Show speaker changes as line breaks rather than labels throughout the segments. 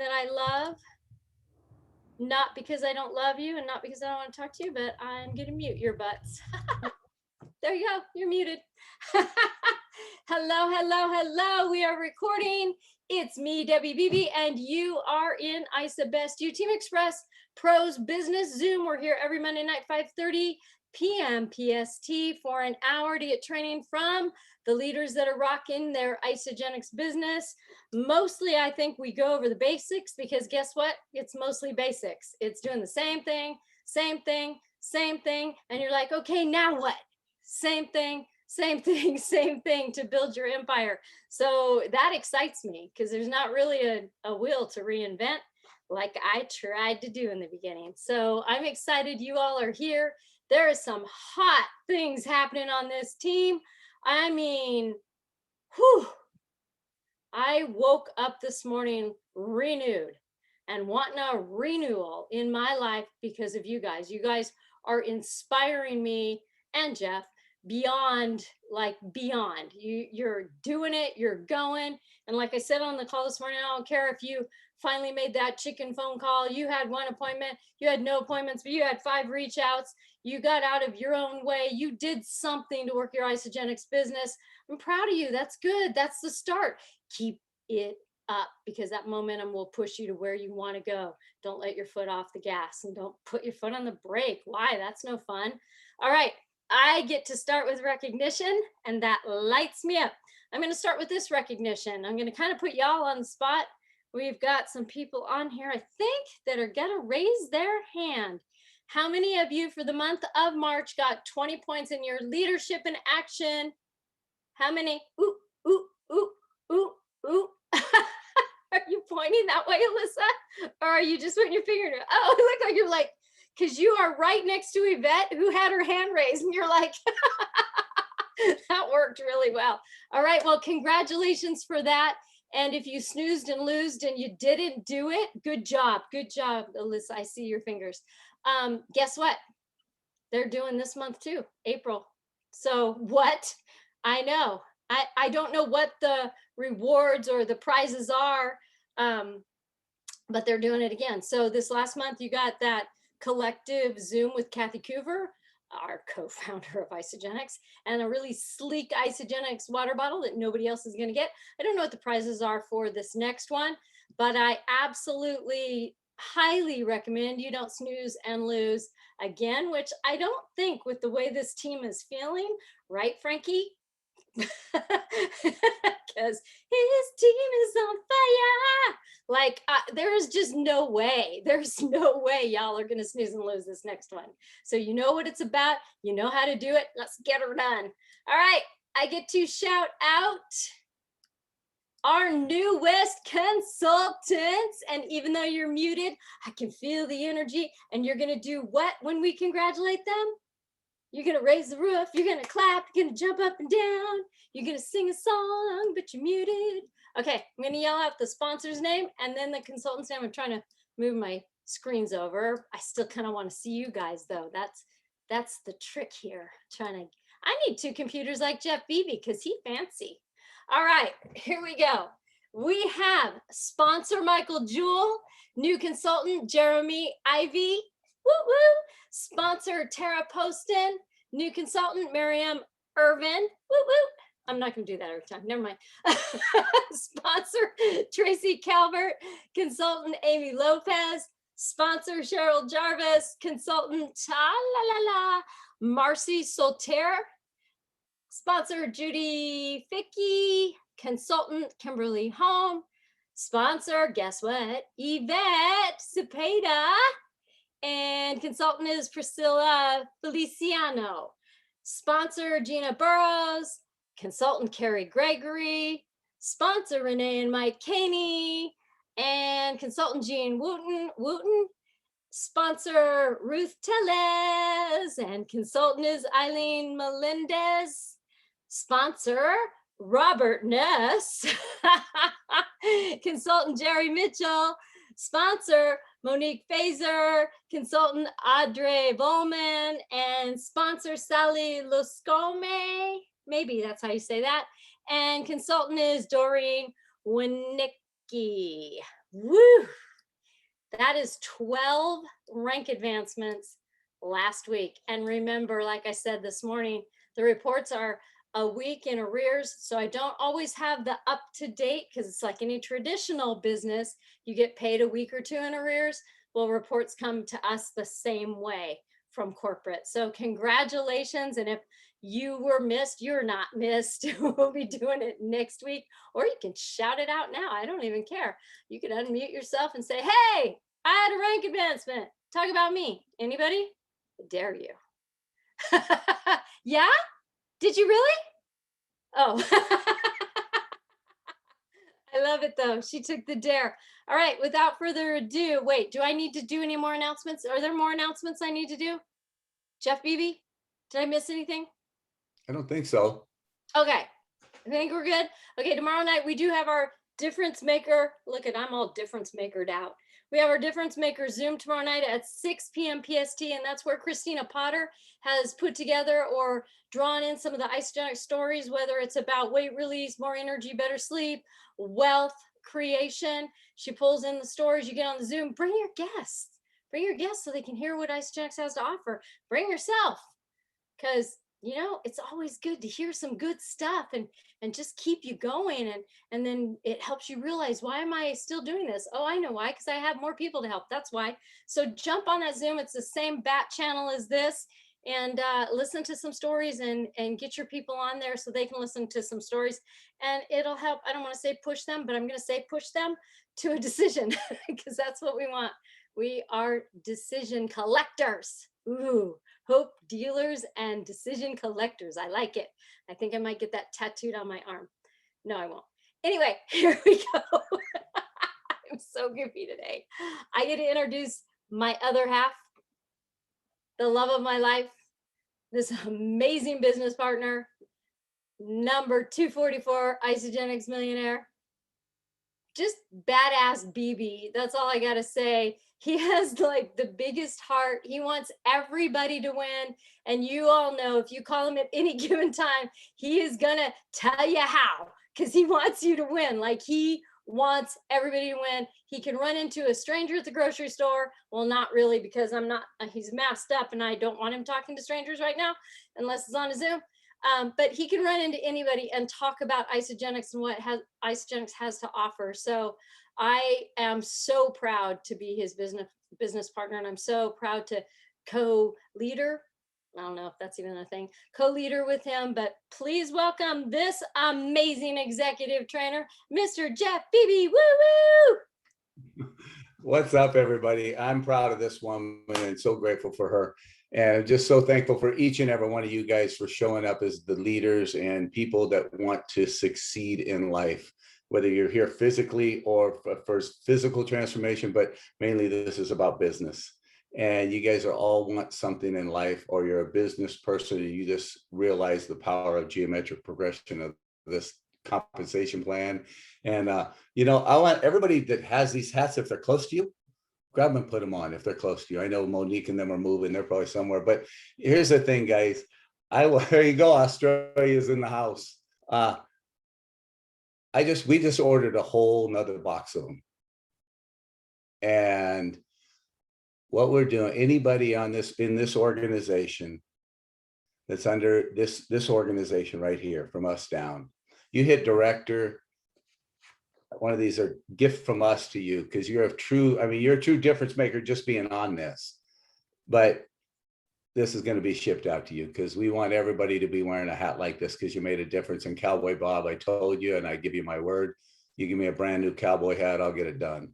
that I love. Not because I don't love you and not because I don't want to talk to you, but I'm going to mute your butts. There you go. You're muted. Hello, hello, hello. We are recording. It's me, Debbie Beebe, and you are in ISA Best You Team Express Pros Business Zoom. We're here every Monday night, 5:30 p.m. PST for an hour to get training from the leaders that are rocking their Isagenix business. Mostly, I think we go over the basics because guess what? It's mostly basics. It's doing the same thing, same thing, same thing. And you're like, okay, now what? Same thing, same thing, same thing to build your empire. So that excites me because there's not really a will to reinvent like I tried to do in the beginning. So I'm excited you all are here. There are some hot things happening on this team. I mean, whew. I woke up this morning renewed and wanting a renewal in my life because of you guys. You guys are inspiring me and Jeff beyond, like beyond. You're doing it, you're going. And like I said on the call this morning, I don't care if you finally made that chicken phone call, you had one appointment, you had no appointments, but you had 5 reach outs, you got out of your own way, you did something to work your Isagenix business. I'm proud of you. That's good. That's the start. Keep it up because that momentum will push you to where you want to go. Don't let your foot off the gas and don't put your foot on the brake. Why? That's no fun. All right. I get to start with recognition and that lights me up. I'm going to start with this recognition. I'm going to kind of put y'all on the spot. We've got some people on here, I think, that are going to raise their hand. How many of you for the month of March got 20 points in your leadership in action? How many? Ooh, ooh, ooh, ooh, ooh. Are you pointing that way, Alyssa? Or are you just putting your finger in it? Oh, it looked like you're like, because you are right next to Yvette who had her hand raised and you're like, that worked really well. All right, well, congratulations for that. And if you snoozed and loosed and you didn't do it, good job, Alyssa. I see your fingers. Guess what? They're doing this month too, April. So what? I know. I don't know what the rewards or the prizes are, but they're doing it again. So this last month, you got that collective Zoom with Kathy Coover, our co-founder of Isagenix, and a really sleek Isagenix water bottle that nobody else is going to get. I don't know what the prizes are for this next one, but I absolutely highly recommend you don't snooze and lose again, which I don't think with the way this team is feeling, right, Frankie? Because his team is on fire. Like there's just no way. There's no way y'all are gonna snooze and lose this next one. So you know what it's about. You know how to do it. Let's get her done. All right. I get to shout out our newest consultants. And even though you're muted, I can feel the energy. And you're gonna do what when we congratulate them? You're going to raise the roof. You're going to clap. You're going to jump up and down. You're going to sing a song, but you're muted. Okay, I'm going to yell out the sponsor's name and then the consultant's name. I'm trying to move my screens over. I still kind of want to see you guys, though. That's the trick here. I need 2 computers like Jeff Beebe because he's fancy. All right, here we go. We have sponsor Michael Jewell, new consultant Jeremy Ivy. Woo woo. Sponsor Tara Poston, new consultant Miriam Irvin. Woo woo. I'm not going to do that every time. Never mind. Sponsor Tracy Calvert, consultant Amy Lopez. Sponsor Cheryl Jarvis, consultant Marcy Soltaire. Sponsor Judy Fickey, consultant Kimberly Home. Sponsor, guess what? Yvette Cepeda. And consultant is Priscilla Feliciano. Sponsor Gina Burrows. Consultant Carrie Gregory. Sponsor Renee and Mike Caney. And consultant Jean Wooten. Sponsor Ruth Tellez. And consultant is Eileen Melendez. Sponsor Robert Ness. Consultant Jerry Mitchell. Sponsor Monique Fazer, consultant Audrey Bowman, and sponsor Sally Luscome. Maybe that's how you say that. And consultant is Doreen Winicki. Woo! That is 12 rank advancements last week. And remember, like I said this morning, the reports are a week in arrears. So I don't always have the up to date, because it's like any traditional business, you get paid a week or two in arrears. Well, reports come to us the same way from corporate. So congratulations. And if you were missed, you're not missed. We'll be doing it next week, or you can shout it out now. I don't even care. You can unmute yourself and say, hey, I had a rank advancement. Talk about me. Anybody? I dare you. Yeah? Did you really? Oh, I love it though. She took the dare. All right, without further ado, wait, do I need to do any more announcements? Are there more announcements I need to do? Jeff Beebe, did I miss anything?
I don't think so.
Okay, I think we're good. Okay, tomorrow night we do have our difference maker. Look at, I'm all difference makered out. We have our difference maker Zoom tomorrow night at 6 p.m. PST, and that's where Christina Potter has put together or drawn in some of the Isagenix stories, whether it's about weight release, more energy, better sleep, wealth creation. She pulls in the stories. You get on the Zoom. Bring your guests. Bring your guests so they can hear what Isagenix has to offer. Bring yourself, because you know it's always good to hear some good stuff and just keep you going, and then it helps you realize, why am I still doing this? Oh, I know why, because I have more people to help. That's why. So jump on that Zoom. It's the same bat channel as this, and listen to some stories and get your people on there so they can listen to some stories, and it'll help. I don't want to say push them, but I'm going to say push them to a decision, because that's what we want. We are decision collectors. Ooh, hope dealers and decision collectors. I like it. I think I might get that tattooed on my arm. No, I won't. Anyway, here we go. I'm so goofy today. I get to introduce my other half, the love of my life, this amazing business partner, number 244 Isagenix millionaire, just badass Beebee. That's all I gotta say. He has like the biggest heart. He wants everybody to win. And you all know, if you call him at any given time, he is gonna tell you how, because he wants you to win. Like, he wants everybody to win. He can run into a stranger at the grocery store. Well, not really, because I'm not, he's masked up and I don't want him talking to strangers right now, unless it's on a Zoom. But he can run into anybody and talk about Isagenix and what Isagenix has to offer. So I am so proud to be his business partner, and I'm so proud to co-leader. I don't know if that's even a thing, co-leader with him, but please welcome this amazing executive trainer, Mr. Jeff Beebe. Woo woo!
What's up, everybody? I'm proud of this woman and so grateful for her. And just so thankful for each and every one of you guys for showing up as the leaders and people that want to succeed in life, whether you're here physically or for physical transformation, but mainly this is about business. And you guys are all want something in life, or you're a business person and you just realize the power of geometric progression of this compensation plan. And, you know, I want everybody that has these hats, if they're close to you, grab them and put them on if they're close to you. I know Monique and them are moving, they're probably somewhere, but here's the thing, guys. There you go, Australia's in the house. We just ordered a whole nother box of them. And what we're doing, anybody on this, in this organization that's under this organization right here, from us down, you hit director. One of these are gift from us to you, because you're a true, I mean, you're a true difference maker just being on this. But this is going to be shipped out to you, because we want everybody to be wearing a hat like this, because you made a difference. And Cowboy Bob, I told you, and I give you my word, you give me a brand new cowboy hat, I'll get it done.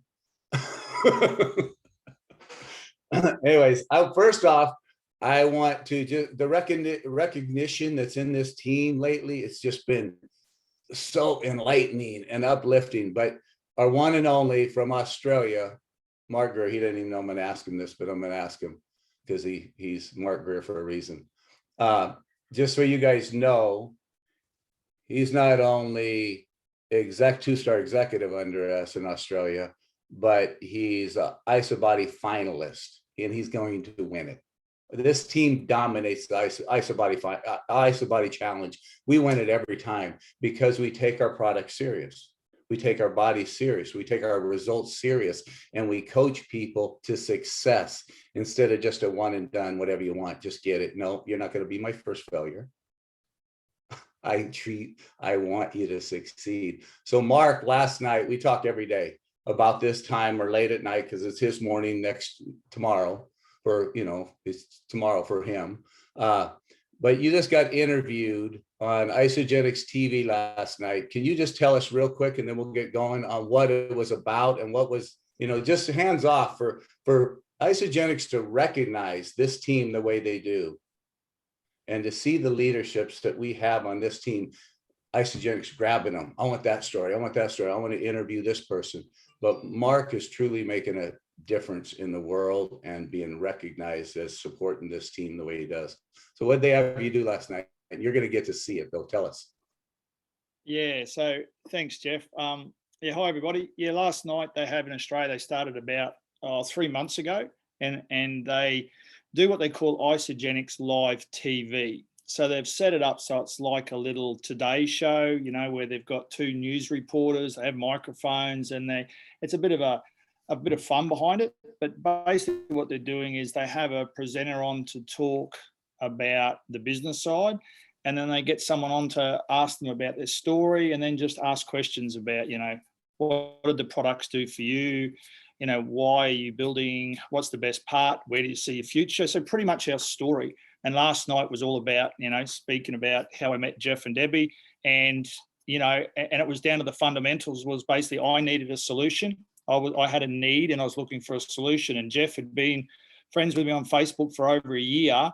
Anyways, first off, I want to just the recognition that's in this team lately. It's just been so enlightening and uplifting. But our one and only from Australia, Mark Greer, he didn't even know I'm going to ask him this, but I'm going to ask him, because he's Mark Greer for a reason. Just so you guys know, he's not only two-star executive under us in Australia, but he's an IsaBody finalist, and he's going to win it. This team dominates the IsaBody Challenge. We win it every time because we take our product serious. we take our bodies serious, we take our results serious, and we coach people to success instead of just a one and done, whatever you want, just get it. No, you're not going to be my first failure. I want you to succeed. So Mark, last night, we talked every day about this time or late at night, because it's his morning tomorrow for, it's tomorrow for him. But you just got interviewed on Isagenix TV last night. Can you just tell us real quick, and then we'll get going on what it was about and what was, just hands off for Isagenix to recognize this team the way they do, and to see the leaderships that we have on this team. Isagenix grabbing them. I want that story. I want that story. I want to interview this person. But Mark is truly making a difference in the world and being recognized as supporting this team the way he does. So what did they have you do last night? And you're going to get to see it. They'll tell us.
Yeah. So thanks, Jeff. Yeah. Hi, everybody. Yeah. Last night they have in Australia, they started about 3 months ago, and they do what they call Isagenix Live TV. So they've set it up so it's like a little Today show, where they've got 2 news reporters, they have microphones, and it's a bit of fun behind it. But basically what they're doing is they have a presenter on to talk about the business side, and then they get someone on to ask them about their story, and then just ask questions about, what did the products do for you? Why are you building? What's the best part? Where do you see your future? So pretty much our story. And last night was all about, speaking about how I met Jeff and Debbie, and, and it was down to the fundamentals. Was basically, I needed a solution. I had a need and I was looking for a solution, and Jeff had been friends with me on Facebook for over a year.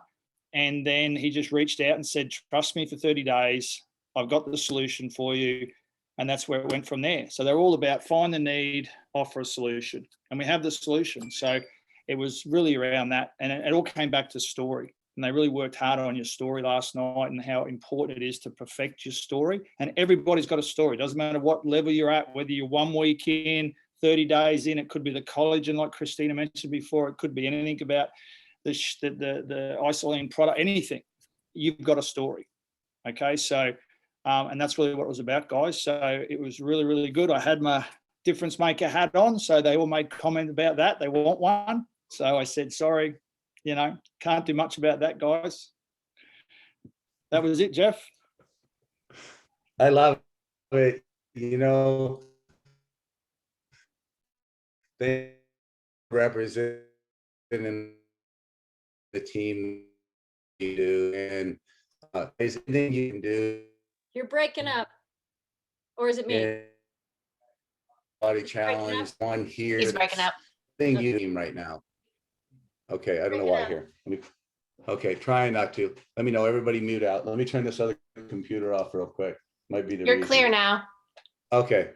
And then he just reached out and said, trust me for 30 days. I've got the solution for you. And that's where it went from there. So they're all about find the need, offer a solution. And we have the solution. So it was really around that. And it all came back to story. And they really worked hard on your story last night, and how important it is to perfect your story. And everybody's got a story. It doesn't matter what level you're at, whether you're 1 week in, 30 days in, it could be the college. And like Christina mentioned before, it could be anything about the isolating product, anything. You've got a story. Okay. So, and that's really what it was about, guys. So it was really, really good. I had my difference maker hat on, so they all made comment about that. They want one. So I said, sorry, can't do much about that, guys. That was it, Jeff.
I love it. They represent the team you do, and is anything you can do.
You're breaking up, or is it me?
Body challenge one here.
He's breaking up.
Thing you do right now. Okay, I don't know why here. Okay, trying not to. Let me know. Everybody mute out. Let me turn this other computer off real quick. Might be the
You're
reason.
clear now.
Okay.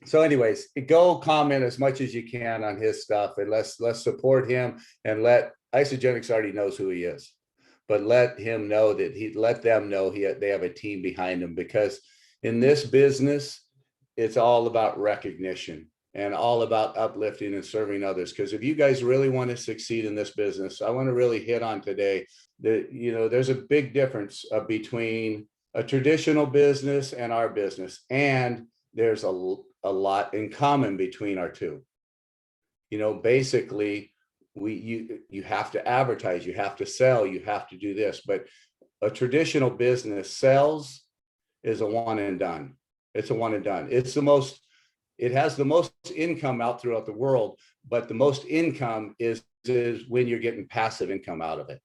So anyways, go comment as much as you can on his stuff, and let's support him, and let Isagenix already knows who he is, but let him know that let them know they have a team behind him, because in this business, it's all about recognition and all about uplifting and serving others. Because if you guys really want to succeed in this business, I want to really hit on today that, there's a big difference between a traditional business and our business. And there's a lot in common between our two. Basically, you have to advertise, you have to sell, you have to do this. But a traditional business sells is a one and done. It's a one and done. It has the most income out throughout the world, but the most income is when you're getting passive income out of it.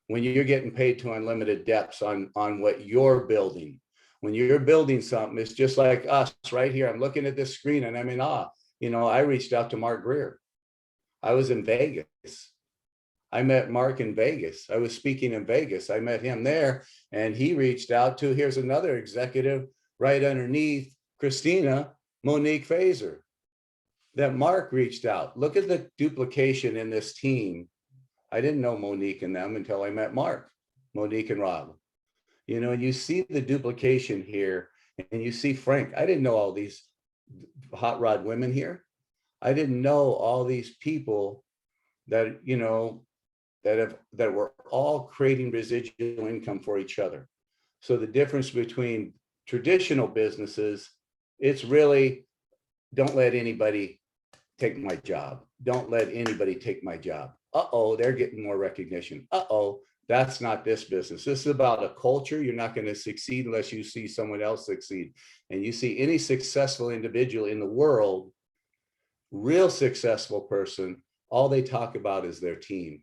When you're getting paid to unlimited depths on what you're building. When you're building something, it's just like us right here. I'm looking at this screen and I'm in awe. I reached out to Mark Greer. I was in Vegas. I met Mark in Vegas. I was speaking in Vegas. I met him there, and he reached out to, here's another executive right underneath Christina, Monique Fazer, that Mark reached out. Look at the duplication in this team. I didn't know Monique and them until I met Mark, Monique and Rob. You see the duplication here, and you see Frank. I didn't know all these hot rod women here. I didn't know all these people that, that were all creating residual income for each other. So the difference between traditional businesses, it's really, don't let anybody take my job. Don't let anybody take my job. Uh-oh, they're getting more recognition. Uh-oh, that's not this business. This is about a culture. You're not going to succeed unless you see someone else succeed. And you see any successful individual in the world, real successful person, all they talk about is their team.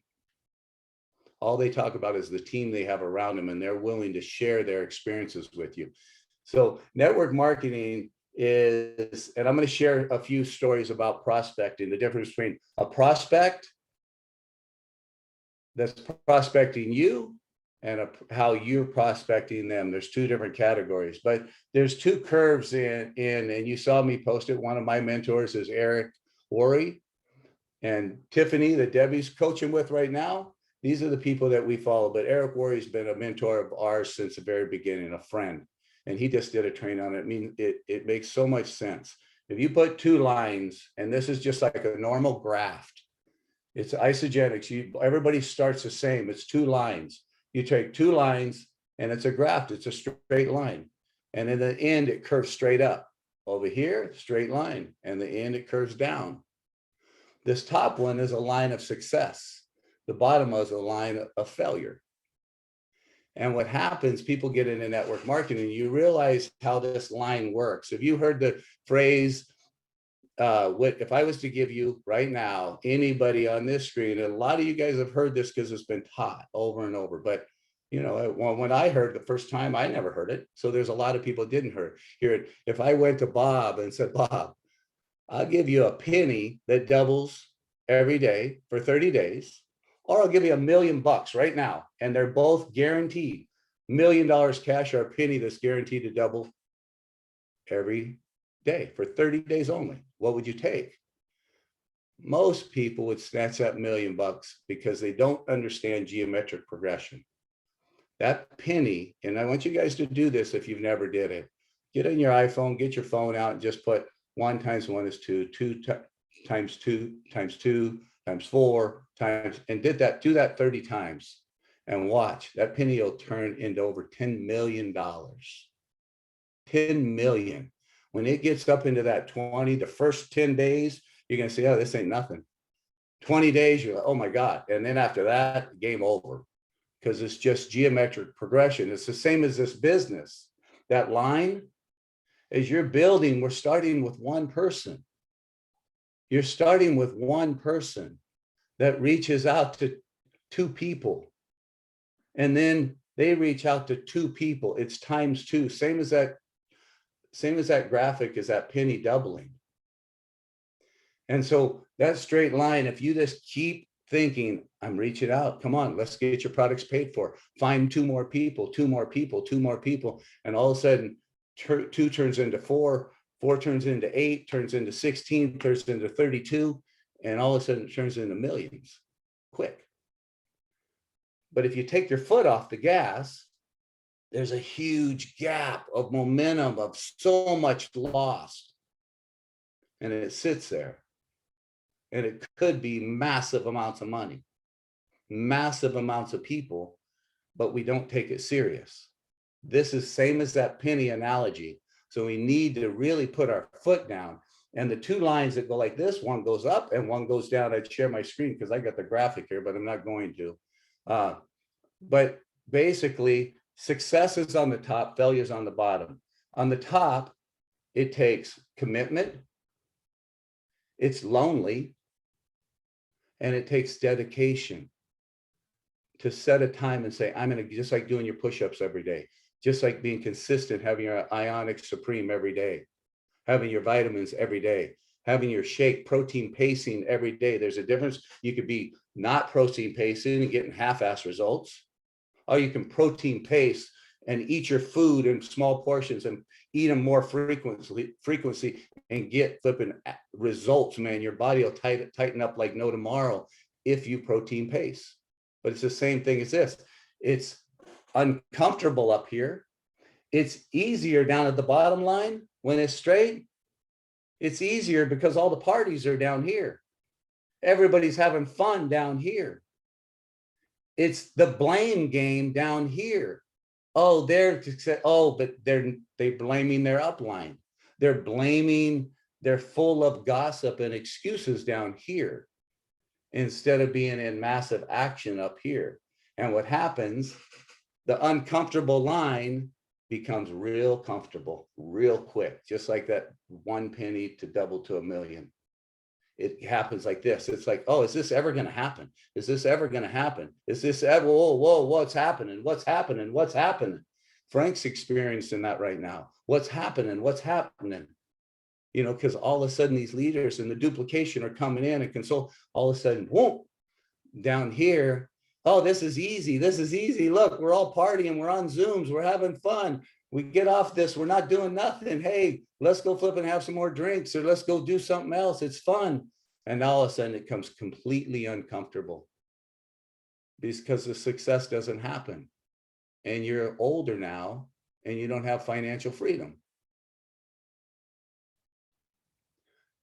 All they talk about is the team they have around them, and they're willing to share their experiences with you. So network marketing is, and I'm going to share a few stories about prospecting, the difference between a prospect that's prospecting you and how you're prospecting them. There's two different categories, but there's two curves in, and you saw me post it. One of my mentors is Eric Worre, and Tiffany that Debbie's coaching with right now. These are the people that we follow, but Eric Worre has been a mentor of ours since the very beginning, a friend. And he just did a train on it. I mean, it makes so much sense. If you put two lines, and this is just like a normal graft, it's Isagenix. Everybody starts the same. It's two lines. You take two lines and it's a graft. It's a straight line. And in the end, it curves straight up. Over here, straight line. And the end, it curves down. This top one is a line of success. The bottom is a line of failure. And what happens, people get into network marketing, you realize how this line works. If you heard the phrase, if I was to give you right now, anybody on this screen, and a lot of you guys have heard this because it's been taught over and over, but you know, when I heard the first time, I never heard it. So there's a lot of people who didn't hear it. If I went to Bob and said, Bob, I'll give you a penny that doubles every day for 30 days, or I'll give you $1 million right now. And they're both guaranteed. $1 million cash or a penny that's guaranteed to double every day for 30 days only. What would you take? Most people would snatch that $1 million because they don't understand geometric progression. That penny, and I want you guys to do this if you've never did it. Get on your iPhone, get your phone out, and just put 1 times 1 is 2, 2 times 2 times 2 times 4 times, and do that 30 times, and watch, that penny will turn into over $10 million. 10 million. When it gets up into that 20, the first 10 days, you're going to say, oh, this ain't nothing. 20 days, you're like, oh my God. And then after that, game over, because it's just geometric progression. It's the same as this business. That line, as you're building, we're starting with one person. You're starting with one person that reaches out to 2 people. And then they reach out to 2 people. It's times 2. Same as that graphic is that penny doubling. And so that straight line, if you just keep thinking, I'm reaching out, come on, let's get your products paid for. Find 2 more people, 2 more people, 2 more people. And all of a sudden, 2 turns into 4, 4 turns into 8, turns into 16, turns into 32. And all of a sudden it turns into millions quick. But if you take your foot off the gas, there's a huge gap of momentum, of so much lost. And it sits there. And it could be massive amounts of money, massive amounts of people, but we don't take it serious. This is same as that penny analogy. So we need to really put our foot down. And the 2 lines that go like this, one goes up and one goes down. I'd share my screen because I got the graphic here, but I'm not going to. But basically, success is on the top, failure is on the bottom. On the top, it takes commitment, it's lonely, and it takes dedication to set a time and say, I'm going to, just like doing your push-ups every day, just like being consistent, having your Ionic Supreme every day, having your vitamins every day, having your shake protein pacing every day. There's a difference. You could be not protein pacing and getting half-ass results, or you can protein pace and eat your food in small portions and eat them more frequency and get flipping results, man. Your body will tighten up like no tomorrow if you protein pace. But it's the same thing as this. It's uncomfortable up here. It's easier down at the bottom line when it's straight. It's easier because all the parties are down here. Everybody's having fun down here. It's the blame game down here. Oh, but they're blaming their upline. They're full of gossip and excuses down here instead of being in massive action up here. And what happens, the uncomfortable line becomes real comfortable real quick, just like that 1 penny to double to a million. It happens like this. It's like, oh, is this ever going to happen? Is this ever going to happen? Is this ever, whoa, what's happening? What's happening? What's happening? Frank's experiencing that right now. What's happening? What's happening? You know, because all of a sudden these leaders and the duplication are coming in and consult. All of a sudden, whoa, down here, oh, this is easy. This is easy. Look, we're all partying. We're on Zooms. We're having fun. We get off this. We're not doing nothing. Hey, let's go flip and have some more drinks, or let's go do something else. It's fun. And all of a sudden it becomes completely uncomfortable because the success doesn't happen. And you're older now and you don't have financial freedom.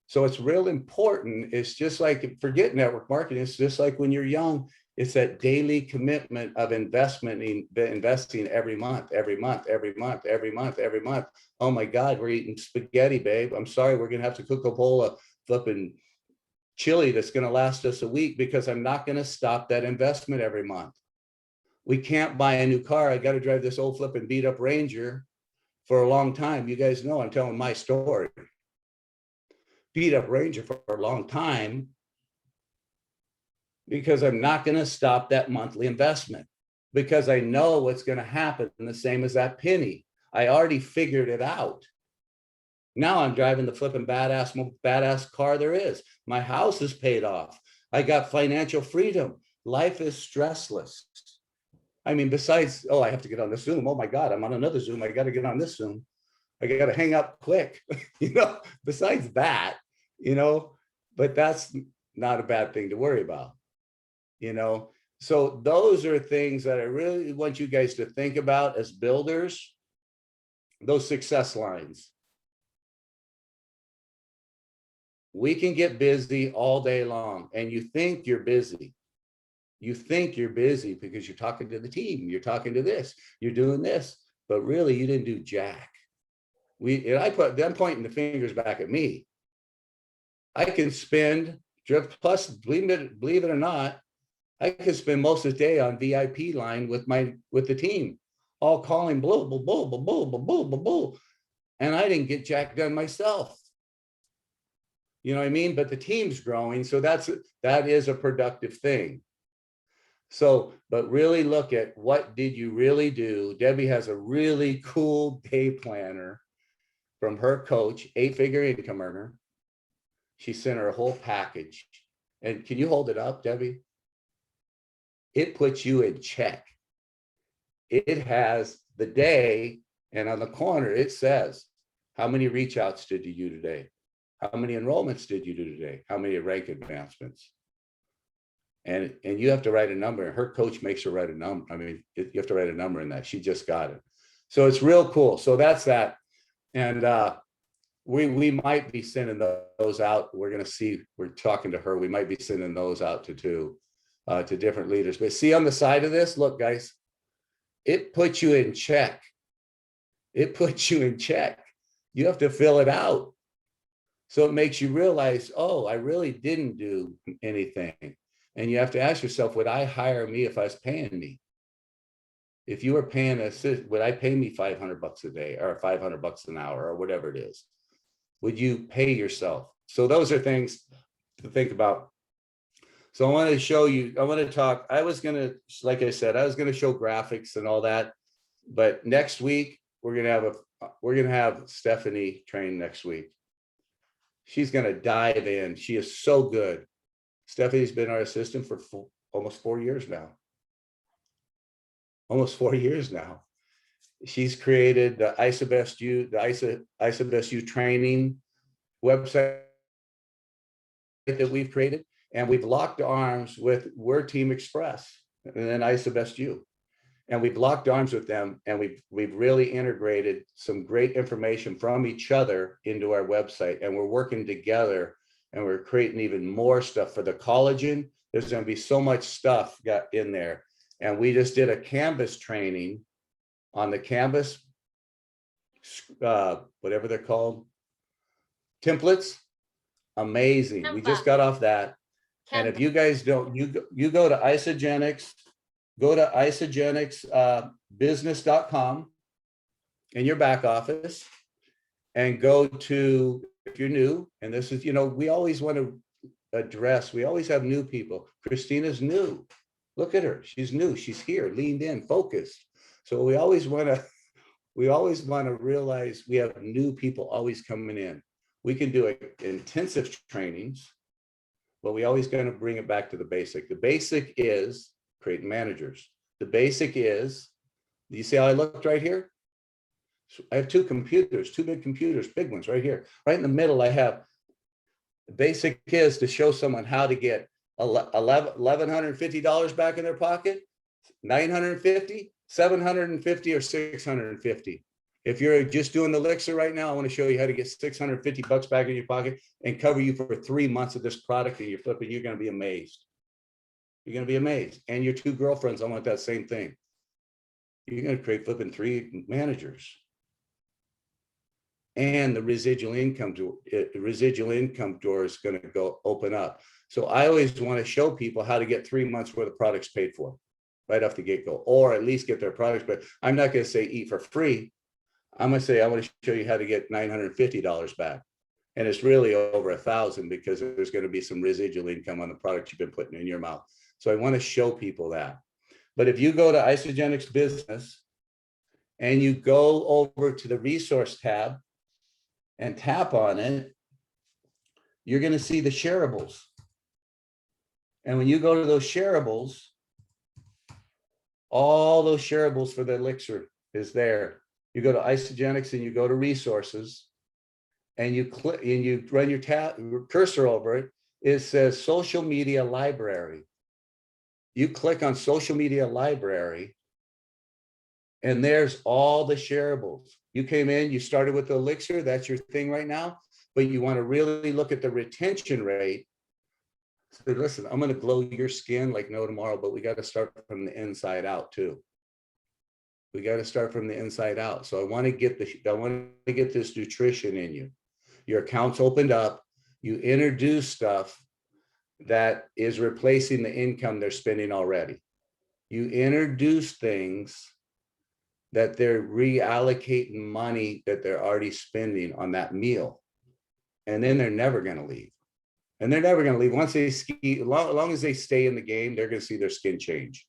So it's real important. It's just like, forget network marketing. It's just like when you're young, it's that daily commitment of investing every month. Oh my God, we're eating spaghetti, babe. I'm sorry, we're gonna have to Coca-Cola flipping chili that's gonna last us a week because I'm not gonna stop that investment every month. We can't buy a new car. I got to drive this old flipping beat up Ranger for a long time. You guys know I'm telling my story. Beat up Ranger for a long time because I'm not going to stop that monthly investment because I know what's going to happen. The same as that penny. I already figured it out. Now I'm driving the flipping badass car there is. My house is paid off. I got financial freedom. Life is stressless. I mean, besides, oh, I have to get on the Zoom. Oh my God, I'm on another Zoom. I got to get on this Zoom. I got to hang up quick, you know, besides that, you know, but that's not a bad thing to worry about, you know. So those are things that I really want you guys to think about as builders, those success lines. We can get busy all day long and you think you're busy. You think you're busy because you're talking to the team, you're talking to this, you're doing this, but really you didn't do jack. I'm pointing the fingers back at me. I can spend, plus believe it or not, I could spend most of the day on VIP line with the team, all calling bull, bull, bull, bull, bull, bull, bull, bull, bull. And I didn't get jack done myself. You know what I mean? But the team's growing, so that is a productive thing. So, but really look at what did you really do? Debbie has a really cool day planner from her coach, 8-figure income earner. She sent her a whole package. And can you hold it up, Debbie? It puts you in check. It has the day, and on the corner, it says, how many reach outs did you do today? How many enrollments did you do today? How many rank advancements? And you have to write a number, and her coach makes her write a number. I mean, you have to write a number in that. She just got it. So it's real cool. So that's that. And we might be sending those out. We're going to see, we're talking to her. We might be sending those out to different leaders. But see on the side of this, look, guys, it puts you in check. It puts you in check. You have to fill it out. So it makes you realize, oh, I really didn't do anything. And you have to ask yourself, would I hire me if I was paying me? If you were paying us, would I pay me $500 a day or $500 an hour or whatever it is? Would you pay yourself? So those are things to think about. So I want to show you, I want to talk, I was going to, like I said, I was going to show graphics and all that, but next week, we're going to have Stephanie train next week. She's going to dive in. She is so good. Stephanie's been our assistant for almost 4 years now. Almost 4 years now. She's created the IsaBestU training website that we've created, and we've locked arms with Word Team Express and then IsaBestU. And we've locked arms with them, and we've really integrated some great information from each other into our website, and we're working together. And we're creating even more stuff for the collagen. There's going to be so much stuff got in there. And we just did a Canvas training on the Canvas, whatever they're called, templates. Amazing. We just
Canva.
got off that. And if
Canva.
you guys don't, you go to Isagenix, go to isagenixbusiness.com in your back office, and go to, if you're new, and this is, we always want to address, we always have new people. Christina's new. Look at her. She's new. She's here, leaned in, focused. So we always want to realize we have new people always coming in. We can do intensive trainings, but we always going to bring it back to the basic. The basic is creating managers. The basic is, you see how I looked right here? So I have two computers, two big computers, big ones right here. Right in the middle, I have, the basic is to show someone how to get $1,150 back in their pocket, $950, $750, or $650. If you're just doing the Elixir right now, I want to show you how to get $650 back in your pocket and cover you for 3 months of this product, and you're flipping, you're going to be amazed. You're going to be amazed. And your two girlfriends, I want that same thing. You're going to create flipping 3 managers. And the residual income door is going to go open up. So I always want to show people how to get 3 months worth of products paid for right off the get-go, or at least get their products. But I'm not going to say eat for free. I'm going to say I want to show you how to get $950 back. And it's really over $1,000 because there's going to be some residual income on the product you've been putting in your mouth. So I want to show people that. But if you go to Isagenix Business and you go over to the resource tab and tap on it, you're going to see the shareables. And when you go to those shareables, all those shareables for the Elixir is there. You go to Isagenix and you go to resources, and you click and you run your cursor over it. It says social media library. You click on social media library, and there's all the shareables. You came in, you started with the Elixir, that's your thing right now, but you want to really look at the retention rate. So listen, I'm going to glow your skin like no tomorrow, but we got to start from the inside out too. We got to start from the inside out. So I want to get this nutrition in you. Your account's opened up. You introduce stuff that is replacing the income they're spending already. You introduce things that they're reallocating money that they're already spending on that meal. And then they're never going to leave. And they're never going to leave. Once they ski, as long as they stay in the game, they're going to see their skin change.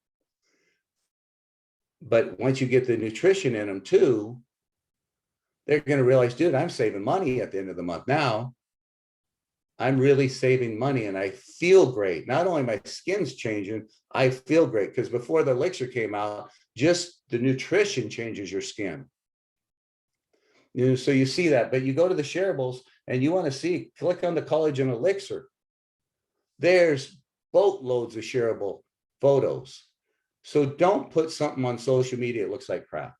But once you get the nutrition in them too, they're going to realize, dude, I'm saving money at the end of the month now. I'm really saving money and I feel great. Not only my skin's changing, I feel great, because before the Elixir came out, just the nutrition changes your skin. So you see that, but you go to the shareables and you want to see, click on the collagen Elixir. There's boatloads of shareable photos. So don't put something on social media, it looks like crap.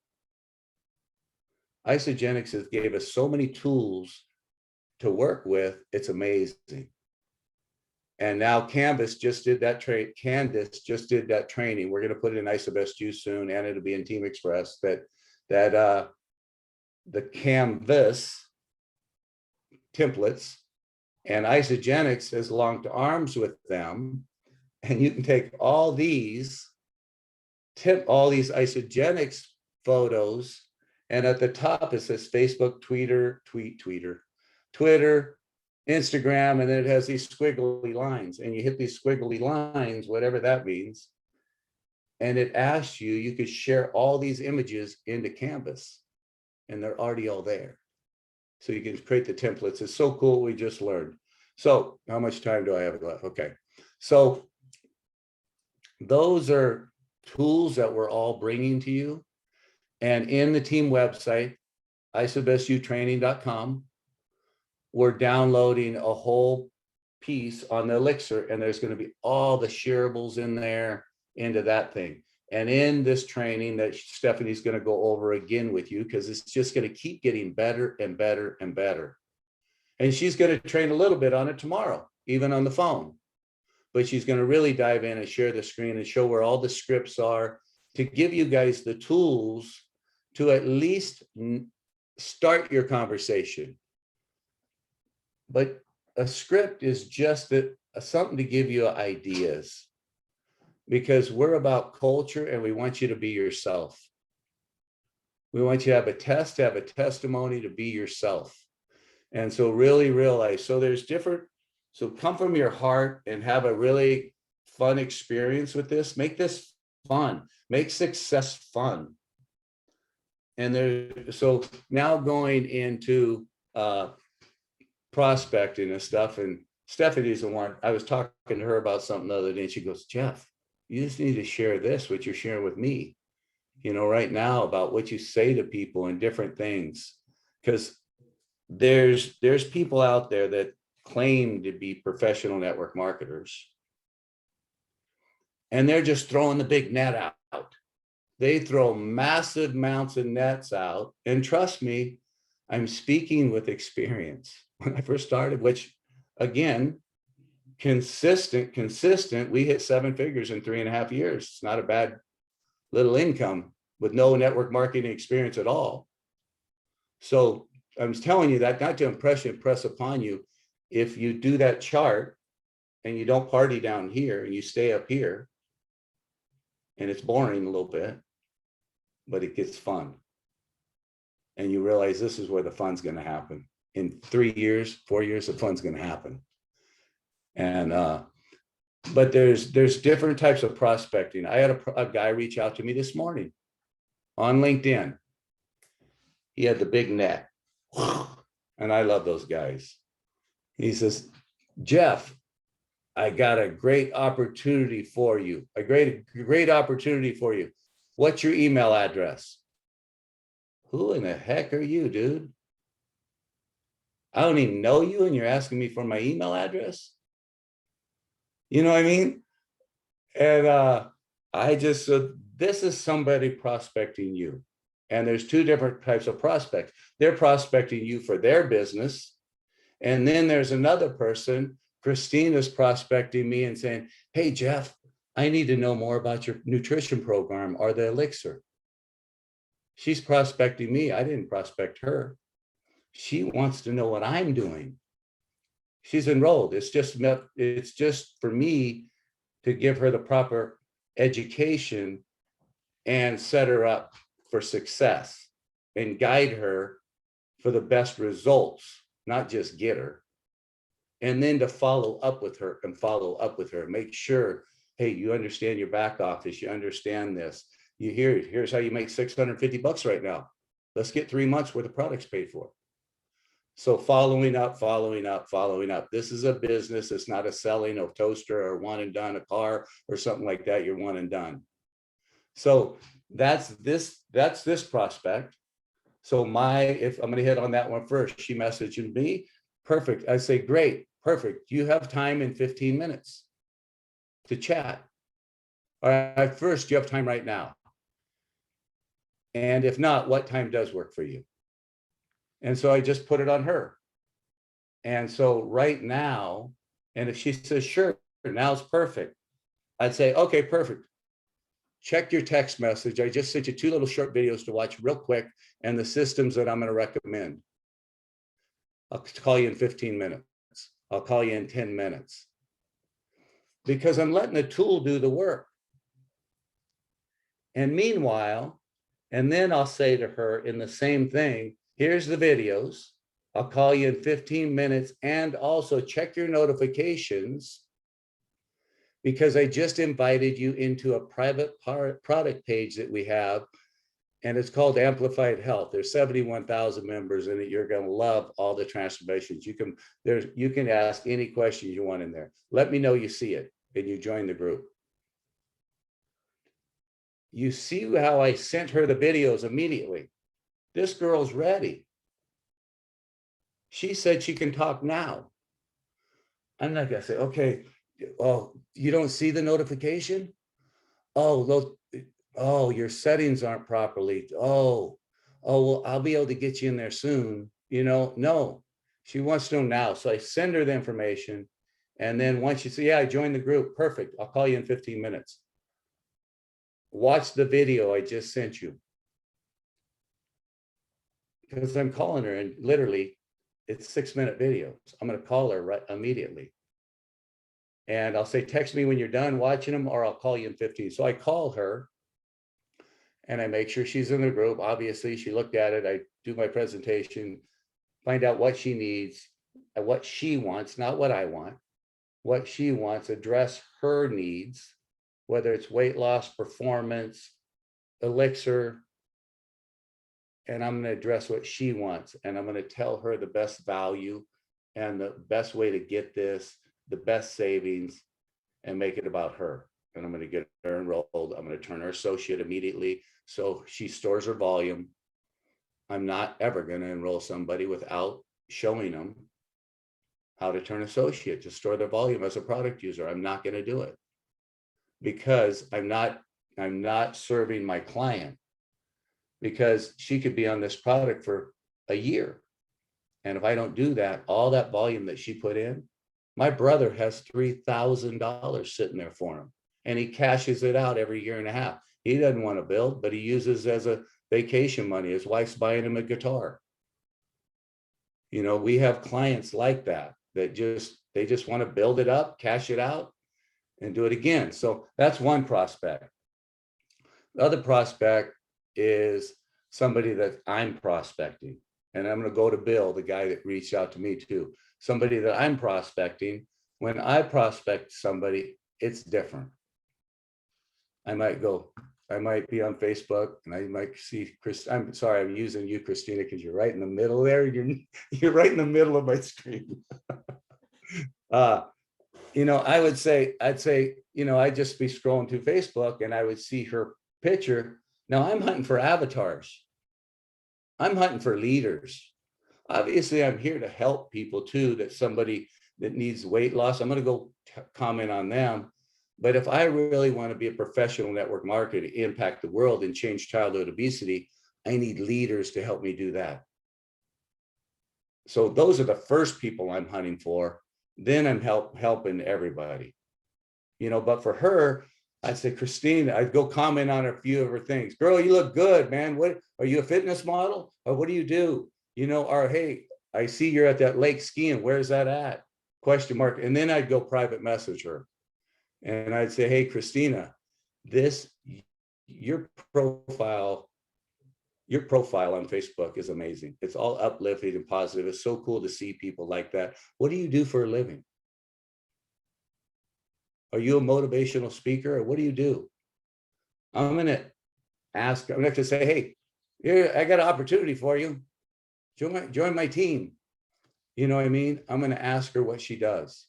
Isagenix has gave us so many tools to work with, it's amazing. And now Canvas just did that Canvas just did that training. We're going to put it in IsaBest You soon, and it'll be in Team Express, that the Canvas templates, and Isagenix has locked arms with them, and you can take all these Isagenix photos, and at the top it says Facebook, Twitter, Instagram, and then it has these squiggly lines, and you hit these squiggly lines, whatever that means, and it asks you, you could share all these images into Canvas, and they're already all there. So you can create the templates. It's so cool, we just learned. So how much time do I have left? Okay, so those are tools that we're all bringing to you. And in the team website, isabestyoutraining.com, we're downloading a whole piece on the Elixir, and there's going to be all the shareables in there into that thing. And in this training that Stephanie's going to go over again with you, because it's just going to keep getting better and better and better. And she's going to train a little bit on it tomorrow, even on the phone. But she's going to really dive in and share the screen and show where all the scripts are to give you guys the tools to at least start your conversation. But a script is just something to give you ideas, because we're about culture and we want you to be yourself. We want you to have a test, to have a testimony, to be yourself. And so really realize, so there's different, so come from your heart and have a really fun experience with this. Make this fun, make success fun. And so now going into prospecting and stuff, and Stephanie's the one, I was talking to her about something the other day, and she goes, Jeff, you just need to share this, what you're sharing with me, right now, about what you say to people and different things. Because there's people out there that claim to be professional network marketers, and they're just throwing the big net out. They throw massive amounts of nets out. And trust me, I'm speaking with experience. When I first started, which again, consistent, we hit 7 figures in 3.5 years. It's not a bad little income with no network marketing experience at all. So I'm telling you that not to impress upon you. If you do that chart and you don't party down here and you stay up here, and it's boring a little bit, but it gets fun. And you realize this is where the fun's going to happen. In 3 years, 4 years, the fun's going to happen. And but there's different types of prospecting. I had a guy reach out to me this morning on LinkedIn. He had the big net, and I love those guys. He says, Jeff, I got a great opportunity for you. A great opportunity for you. What's your email address? Who in the heck are you, dude? I don't even know you, and you're asking me for my email address? You know what I mean? And I just said, this is somebody prospecting you. And there's 2 different types of prospects. They're prospecting you for their business. And then there's another person, Christina's prospecting me and saying, hey, Jeff, I need to know more about your nutrition program or the elixir. She's prospecting me. I didn't prospect her. She wants to know what I'm doing. She's enrolled. It's just for me to give her the proper education and set her up for success and guide her for the best results, not just get her. And then to follow up with her, make sure, hey, you understand your back office, you understand this. Here's how you make $650 right now. Let's get 3 months worth of products paid for. So following up. This is a business. It's not a selling of toaster or one and done, a car or something like that. You're one and done. So that's this prospect. So if I'm going to hit on that one first, she messaged me. Perfect. I say, great, perfect. You have time in 15 minutes to chat. All right, first, you have time right now. And if not, what time does work for you? And so I just put it on her. And so right now, and if she says, sure, now's perfect, I'd say, okay, perfect. Check your text message. I just sent you 2 little short videos to watch real quick and the systems that I'm going to recommend. I'll call you in 15 minutes. I'll call you in 10 minutes. Because I'm letting the tool do the work. And meanwhile, and then I'll say to her in the same thing, here's the videos. I'll call you in 15 minutes, and also check your notifications, because I just invited you into a private product page that we have, and it's called Amplified Health. There's 71,000 members in it. You're going to love all the transformations. You can ask any question you want in there. Let me know you see it and you join the group. You see how I sent her the videos immediately. This girl's ready. She said she can talk now. I'm not going to say, okay, oh, you don't see the notification? Oh, your settings aren't properly. Oh, well, I'll be able to get you in there soon. No, she wants to know now. So I send her the information. And then once you say, yeah, I joined the group, perfect. I'll call you in 15 minutes. Watch the video I just sent you. because I'm calling her, and literally it's 6-minute videos. I'm going to call her right immediately. And I'll say, text me when you're done watching them, or I'll call you in 15. So I call her and I make sure she's in the group. Obviously, she looked at it. I do my presentation, find out what she needs and what she wants, not what I want, what she wants, address her needs, whether it's weight loss, performance, elixir. And I'm going to address what she wants. And I'm going to tell her the best value and the best way to get this, the best savings, and make it about her. And I'm going to get her enrolled. I'm going to turn her associate immediately, so she stores her volume. I'm not ever going to enroll somebody without showing them how to turn associate, to store their volume as a product user. I'm not going to do it, because I'm not serving my client, because she could be on this product for a year. And if I don't do that, all that volume that she put in, my brother has $3,000 sitting there for him, and he cashes it out every year and a half. He doesn't want to build, but he uses as a vacation money. His wife's buying him a guitar. You know, we have clients like that, that they just want to build it up, cash it out, and do it again. So that's one prospect. The other prospect is somebody that I'm prospecting. And I'm going to go to Bill, the guy that reached out to me too. Somebody that I'm prospecting. When I prospect somebody, it's different. I might be on Facebook and I might see Chris. I'm sorry, I'm using you, Christina, because you're right in the middle there. You're right in the middle of my screen. You know, I'd say, you know, I'd just be scrolling through Facebook and I would see her picture. Now I'm hunting for avatars. I'm hunting for leaders. Obviously, I'm here to help people too, that somebody that needs weight loss, I'm going to go comment on them. But if I really want to be a professional network marketer to impact the world and change childhood obesity, I need leaders to help me do that. So those are the first people I'm hunting for. Then I'm helping everybody. You know, but for her, I'd say, Christine, I'd go comment on a few of her things. Girl, you look good, man. What are you, a fitness model? Or what do you do? You know, or hey, I see you're at that lake skiing. Where's that at? Question mark. And then I'd go private message her. And I'd say, hey, Christina, your profile on Facebook is amazing. It's all uplifting and positive. It's so cool to see people like that. What do you do for a living? Are you a motivational speaker, or what do you do? I'm going to say, hey, here, I got an opportunity for you. Join my team. You know what I mean? I'm going to ask her what she does.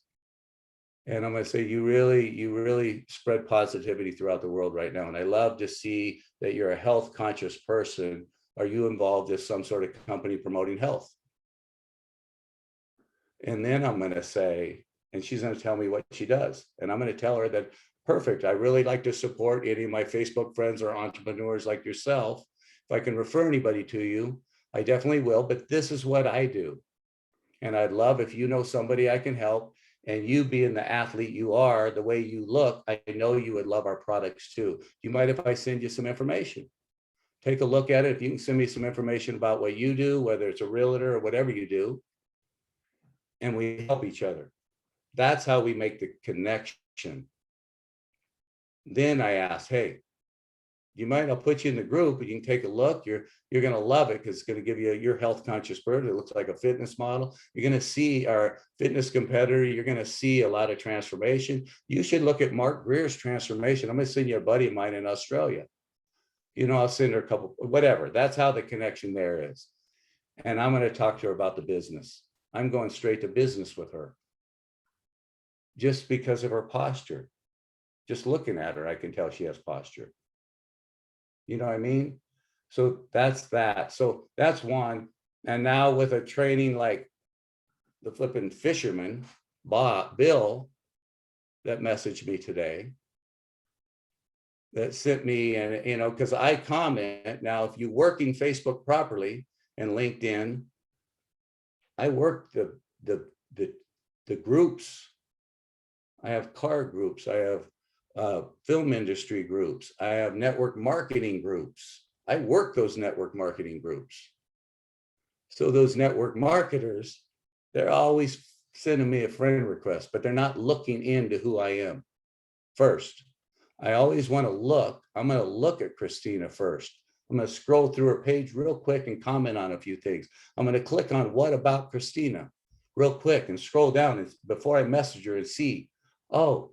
And I'm going to say, you really spread positivity throughout the world right now. And I love to see that you're a health conscious person. Are you involved in some sort of company promoting health? And then I'm going to say, and she's going to tell me what she does. And I'm going to tell her that, perfect, I really like to support any of my Facebook friends or entrepreneurs like yourself. If I can refer anybody to you, I definitely will, but this is what I do. And I'd love if you know somebody I can help, and you being the athlete you are, the way you look, I know you would love our products too. You mind if I send you some information? Take a look at it. If you can send me some information about what you do, whether it's a realtor or whatever you do, and we help each other. That's how we make the connection. Then I asked, hey, you mind, I'll put you in the group and you can take a look. You're going to love it, because it's going to give you your health conscious bird. It looks like a fitness model. You're going to see our fitness competitor. You're going to see a lot of transformation. You should look at Mark Greer's transformation. I'm going to send you a buddy of mine in Australia. You know, I'll send her a couple, whatever. That's how the connection there is. And I'm going to talk to her about the business. I'm going straight to business with her, just because of her posture. Just looking at her, I can tell she has posture. You know what I mean? So that's that. So that's one. And now with a training like the flipping fisherman, Bill, that messaged me today, that sent me, and you know, because I comment now, if you're working Facebook properly and LinkedIn, I work the groups. I have car groups. I have film industry groups. I have network marketing groups. I work those network marketing groups. So those network marketers, they're always sending me a friend request, but they're not looking into who I am first. I always want to look. I'm going to look at Christina first. I'm going to scroll through her page real quick and comment on a few things. I'm going to click on what about Christina real quick and scroll down before I message her and see, oh,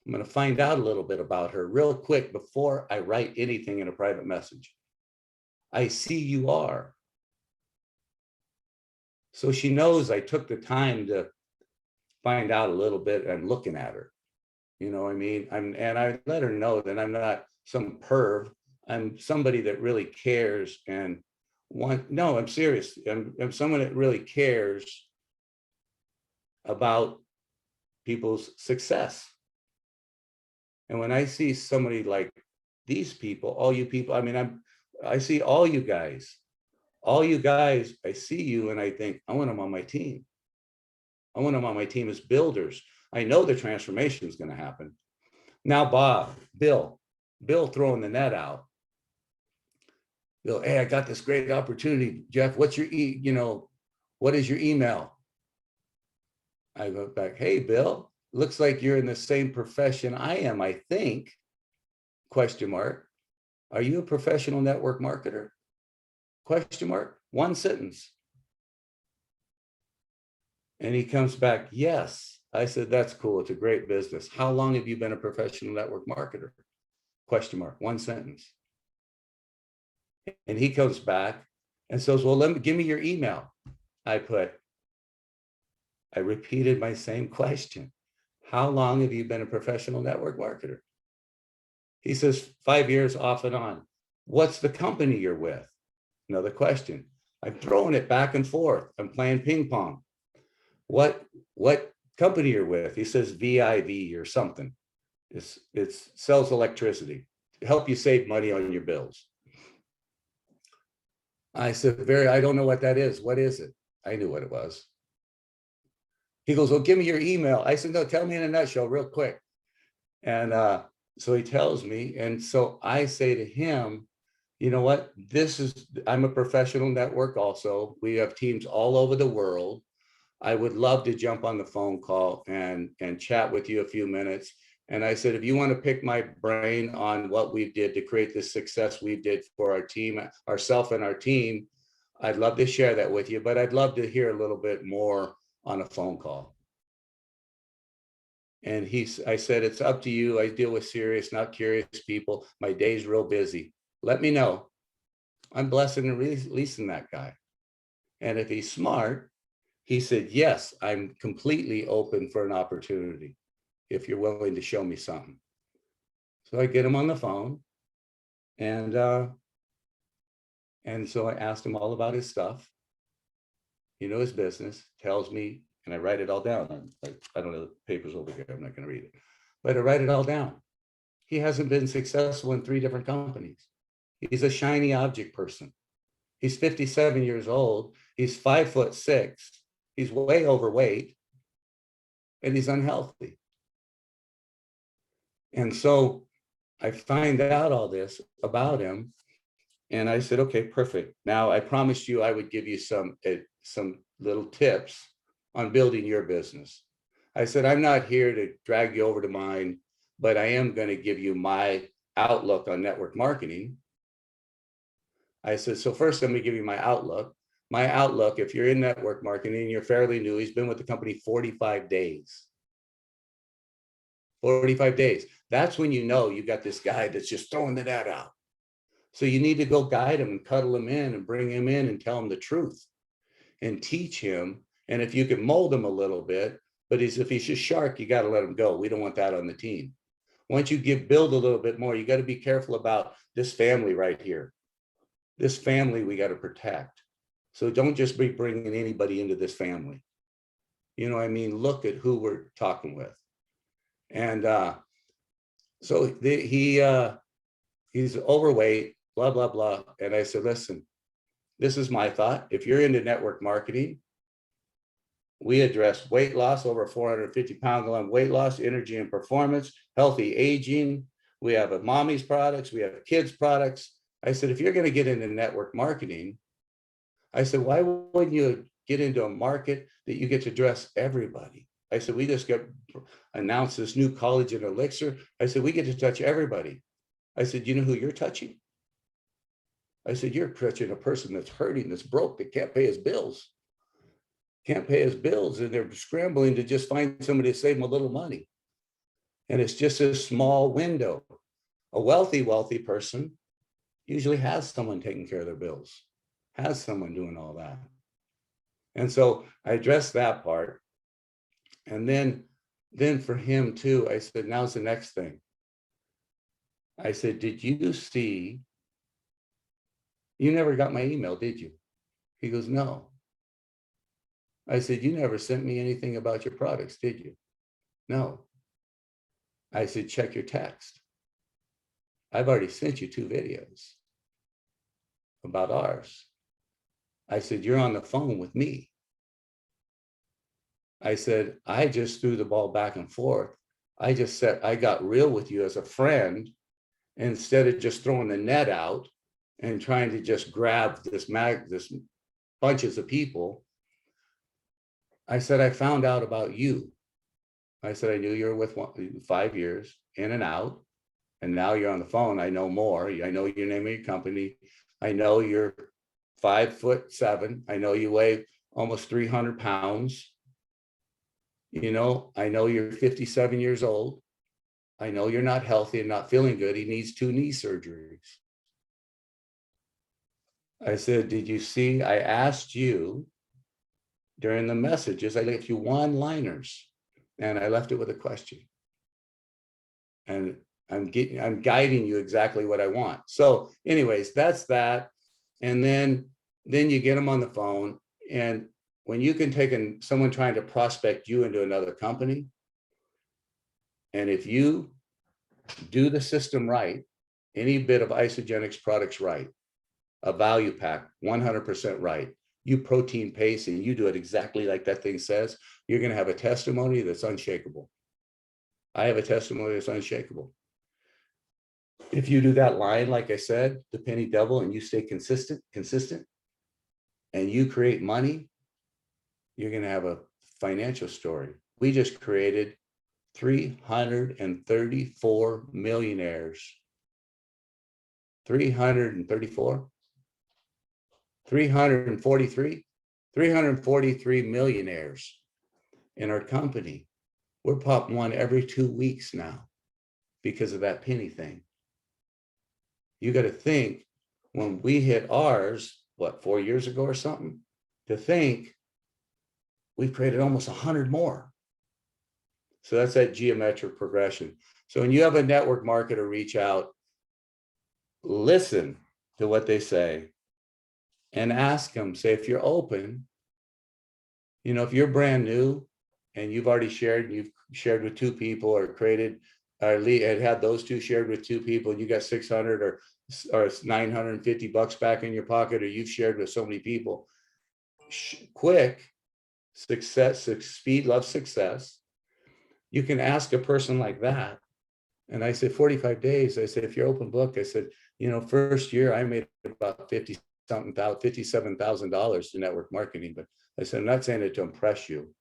I'm going to find out a little bit about her real quick before I write anything in a private message. I see you are. So she knows I took the time to find out a little bit. I'm looking at her. You know what I mean? And I let her know that I'm not some perv. I'm somebody that really cares and no, I'm serious. I'm someone that really cares about people's success. And when I see somebody like these people, all you people, I mean, I see all you guys, I see you and I think, I want them on my team. I want them on my team as builders. I know the transformation is going to happen. Now, Bill throwing the net out. Bill, hey, I got this great opportunity. Jeff, what's your what is your email? I go back, hey, Bill, looks like you're in the same profession I am, I think, question mark. Are you a professional network marketer? Question mark, one sentence. And he comes back, yes. I said, that's cool. It's a great business. How long have you been a professional network marketer? Question mark, one sentence. And he comes back and says, well, give me your email. I repeated my same question. How long have you been a professional network marketer? He says, 5 years off and on. What's the company you're with? Another question. I'm throwing it back and forth. I'm playing ping pong. What company you're with? He says VIV or something. It sells electricity to help you save money on your bills. I said, I don't know what that is. What is it? I knew what it was. He goes, well, give me your email. I said, no, tell me in a nutshell real quick. And so he tells me. And so I say to him, you know what? I'm a professional network also. We have teams all over the world. I would love to jump on the phone call and chat with you a few minutes. And I said, if you want to pick my brain on what we did to create this success we did for our team, ourselves and our team, I'd love to share that with you, but I'd love to hear a little bit more on a phone call. And I said, it's up to you. I deal with serious, not curious people. My day's real busy. Let me know. I'm blessing and releasing that guy. And if he's smart, he said, yes, I'm completely open for an opportunity if you're willing to show me something. So I get him on the phone and so I asked him all about his stuff. You know, his business, tells me, and I write it all down. I don't know, the paper's over here, I'm not going to read it, but I write it all down. He hasn't been successful in 3 different companies. He's a shiny object person. He's 57 years old. He's 5'6". He's way overweight and he's unhealthy. And so I find out all this about him and I said, okay, perfect. Now I promised you I would give you some little tips on building your business. I said, I'm not here to drag you over to mine, but I am going to give you my outlook on network marketing. I said, so first I'm going to give you my outlook. My outlook, if you're in network marketing and you're fairly new, he's been with the company 45 days. 45 days. That's when you know you got this guy that's just throwing the net out. So you need to go guide him and cuddle him in and bring him in and tell him the truth and teach him. And if you can mold him a little bit, but if he's a shark, you got to let him go. We don't want that on the team. Once you build a little bit more, you got to be careful about this family right here. This family we got to protect. So don't just be bringing anybody into this family. You know what I mean? Look at who we're talking with. And so he's overweight, blah, blah, blah. And I said, listen, this is my thought. If you're into network marketing, we address weight loss, over 450 pounds on weight loss, energy and performance, healthy aging. We have a mommy's products. We have kids products. I said, if you're going to get into network marketing, I said, why wouldn't you get into a market that you get to address everybody? I said, we just got announced this new college in Elixir. I said, we get to touch everybody. I said, you know who you're touching? I said, you're touching a person that's hurting, that's broke, that can't pay his bills. Can't pay his bills, and they're scrambling to just find somebody to save them a little money. And it's just a small window. A wealthy person usually has someone taking care of their bills, has someone doing all that. And so I addressed that part. And then for him too, I said, now's the next thing. I said, did you see, you never got my email, did you? He goes, no. I said, you never sent me anything about your products, did you? No. I said, check your text. I've already sent you 2 videos about ours. I said, you're on the phone with me. I said, I just threw the ball back and forth. I just said, I got real with you as a friend instead of just throwing the net out and trying to just grab this bunches of people. I said, I found out about you. I said, I knew you were with 5 years in and out, and now you're on the phone. I know more. I know your name of your company. I know you're 5'7". I know you weigh almost 300 pounds. You know, I know you're 57 years old. I know you're not healthy and not feeling good. He needs 2 knee surgeries. I said, did you see, I asked you during the messages, I left you one-liners, and I left it with a question. And I'm guiding you exactly what I want. So anyways, that's that. And then you get them on the phone, and when you can take someone trying to prospect you into another company, and if you do the system right, any bit of Isagenix products right, a value pack 100% right, you protein paste and you do it exactly like that thing says, you're going to have a testimony that's unshakable. I have a testimony that's unshakable. If you do that line, like I said, the penny double, and you stay consistent, and you create money, you're going to have a financial story. We just created 334 millionaires. 343 millionaires in our company. We're popping one every 2 weeks now because of that penny thing. You got to think, when we hit ours, what, 4 years ago or something, to think we've created almost 100 more. So that's that geometric progression. So when you have a network marketer reach out, listen to what they say and ask them, say, if you're open, you know, if you're brand new and you've already shared, you've shared with 2 people or created, or had those 2 shared with 2 people, and you got 600 or $950 back in your pocket, or you've shared with so many people, quick success, speed, love, success. You can ask a person like that. And I said, 45 days. I said, if you're open book, I said, you know, first year I made about $57,000 to network marketing. But I said, I'm not saying it to impress you.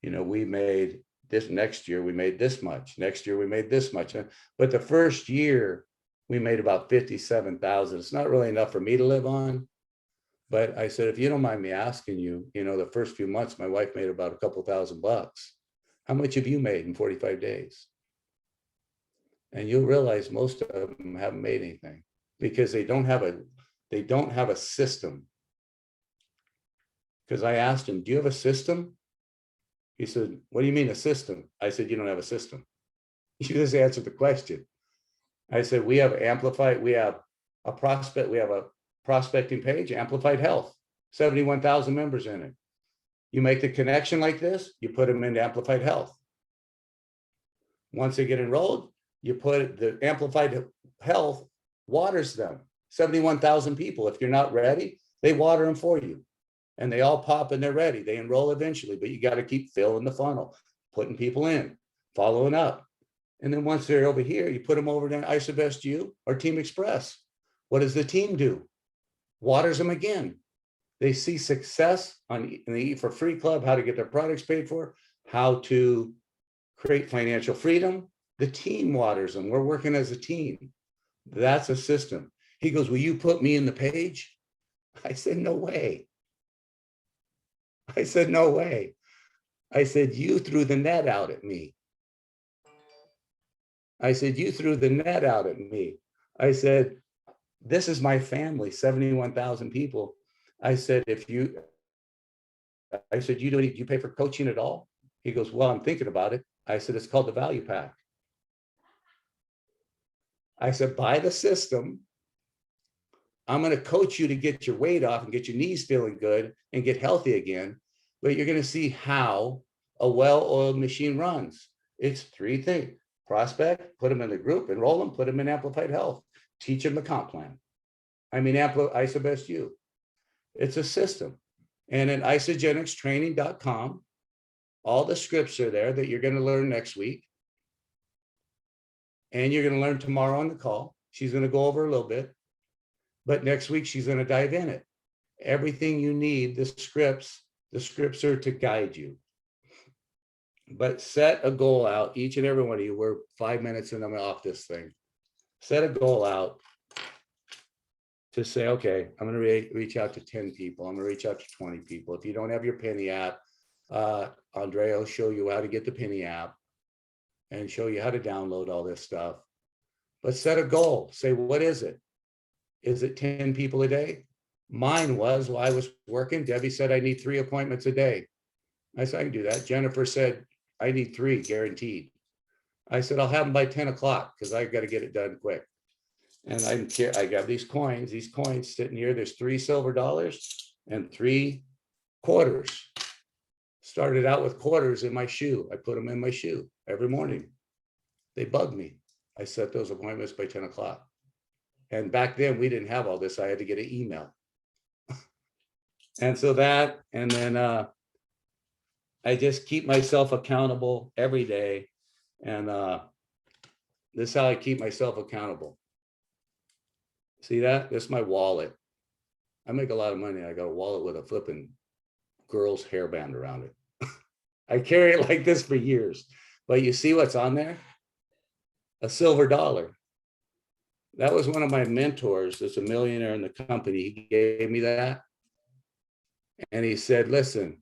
You know, we made this, next year we made this much. Next year we made this much. But the first year we made about 57,000. It's not really enough for me to live on. But I said, if you don't mind me asking you, you know, the first few months, my wife made about a couple $1,000. How much have you made in 45 days? And you'll realize most of them haven't made anything because they don't have a system. Because I asked him, do you have a system? He said, what do you mean a system? I said, you don't have a system. You just answered the question. I said, we have amplified, we have a prospecting page, Amplified Health, 71,000 members in it. You make the connection like this, you put them into Amplified Health. Once they get enrolled, you put the Amplified Health waters them. 71,000 people. If you're not ready, they water them for you. And they all pop and they're ready. They enroll eventually, but you got to keep filling the funnel, putting people in, following up. And then once they're over here, you put them over to IsaBestU or Team Express. What does the team do? Waters them again. They see success in the Eat for Free Club, how to get their products paid for, how to create financial freedom. The team waters them. We're working as a team. That's a system. He goes, will you put me in the page? I said, no way. I said, no way. I said, you threw the net out at me. I said, you threw the net out at me. I said, this is my family, 71,000 people. I said, you do you pay for coaching at all? He goes, well, I'm thinking about it. I said, it's called the value pack. I said, buy the system. I'm going to coach you to get your weight off and get your knees feeling good and get healthy again. But you're going to see how a well-oiled machine runs. It's 3 things: prospect, put them in the group, enroll them, put them in Amplified Health, teach them the comp plan. I mean, ISABEST U. It's a system. And at isagenixtraining.com, all the scripts are there that you're going to learn next week. And you're going to learn tomorrow on the call. She's going to go over a little bit. But next week, she's going to dive in it. Everything you need, the scripts are to guide you. But set a goal out, each and every one of you. We're 5 minutes and I'm off this thing. Set a goal out to say, okay, I'm going to reach out to 10 people. I'm going to reach out to 20 people. If you don't have your Penny app, Andrea will show you how to get the Penny app and show you how to download all this stuff. But set a goal. Say, what is it? Is it 10 people a day? Mine was, while I was working, Debbie said, I need 3 appointments a day. I said, I can do that. Jennifer said, I need 3 guaranteed. I said, I'll have them by 10 o'clock because I got to get it done quick. And I got these coins sitting here. There's 3 silver dollars and 3 quarters. Started out with quarters in my shoe. I put them in my shoe every morning. They bugged me. I set those appointments by 10 o'clock. And back then we didn't have all this. I had to get an email. And so that, and then I just keep myself accountable every day. And this is how I keep myself accountable. See that? This is my wallet. I make a lot of money. I got a wallet with a flipping girl's hairband around it. I carry it like this for years. But you see what's on there? A silver dollar. That was one of my mentors. There's a millionaire in the company. He gave me that. And he said, listen,